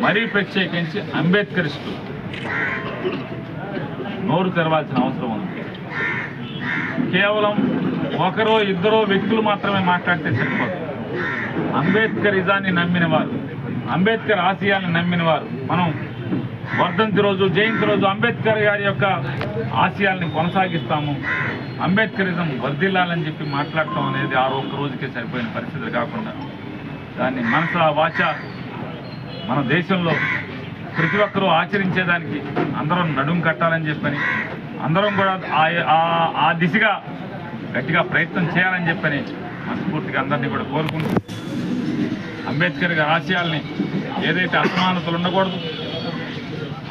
మరీ ప్రత్యేకించి అంబేద్కరిస్టులు నోరు తెరవాల్సిన అవసరం ఉంది. కేవలం ఒకరో ఇద్దరో వ్యక్తులు మాత్రమే మాట్లాడితే సరిపోదు. అంబేద్కరిజాన్ని నమ్మిన వారు, అంబేద్కర్ ఆశయాలను నమ్మిన వారు, మనం వర్ధంతి రోజు, జయంతి రోజు అంబేద్కర్ గారి యొక్క ఆశయాల్ని కొనసాగిస్తాము, అంబేద్కరిజం వర్ధిల్లాలని చెప్పి మాట్లాడటం అనేది ఆ ఒక్క రోజుకే సరిపోయిన పరిస్థితులు కాకుండా దాన్ని మనస వాచ మన దేశంలో ప్రతి ఒక్కరూ ఆచరించేదానికి అందరం నడుం కట్టాలని చెప్పని, అందరం కూడా ఆ దిశగా గట్టిగా ప్రయత్నం చేయాలని చెప్పని మనస్ఫూర్తిగా అందరినీ కూడా కోరుకుంటూ, అంబేద్కర్ గారి ఆశయాల్ని ఏదైతే అసమానతలు ఉండకూడదు,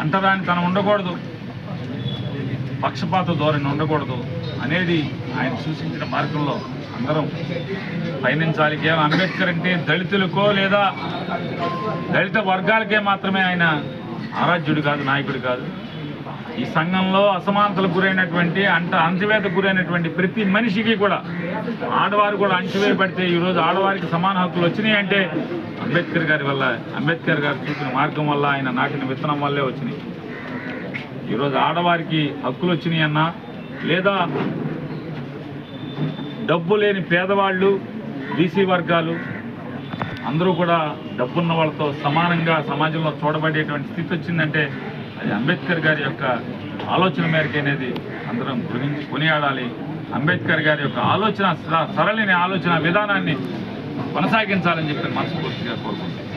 అంటరానితనం ఉండకూడదు, పక్షపాత ధోరణి ఉండకూడదు అనేది ఆయన సూచించిన మార్గంలో అందరం పయనించాలి. కేవలం అంబేద్కర్ అంటే దళితులకో లేదా దళిత వర్గాలకే మాత్రమే ఆయన ఆరాధ్యుడు కాదు, నాయకుడు కాదు. ఈ సంఘంలో అసమానతలకు గురైనటువంటి అణచివేతకు గురైనటువంటి ప్రతి మనిషికి కూడా, ఆడవారు కూడా అణచివేయబడితే ఈరోజు ఆడవారికి సమాన హక్కులు వచ్చినాయి అంటే అంబేద్కర్ గారి వల్ల, అంబేద్కర్ గారు చూపిన మార్గం వల్ల, ఆయన నాటిన విత్తనం వల్లే వచ్చినాయి. ఈరోజు ఆడవారికి హక్కులు వచ్చినాయి అన్నా, లేదా డబ్బు లేని పేదవాళ్ళు, బీసీ వర్గాలు అందరూ కూడా డబ్బున్న వాళ్ళతో సమానంగా సమాజంలో చూడబడేటువంటి స్థితి వచ్చిందంటే అది అంబేద్కర్ గారి యొక్క ఆలోచన మేరకు అనేది అందరం గురించి కొనియాడాలి. అంబేద్కర్ గారి యొక్క ఆలోచన సరళిని ఆలోచన విధానాన్ని కొనసాగించాలని చెప్పి మనస్ఫూర్తిగా కోరుకుంటున్నాను.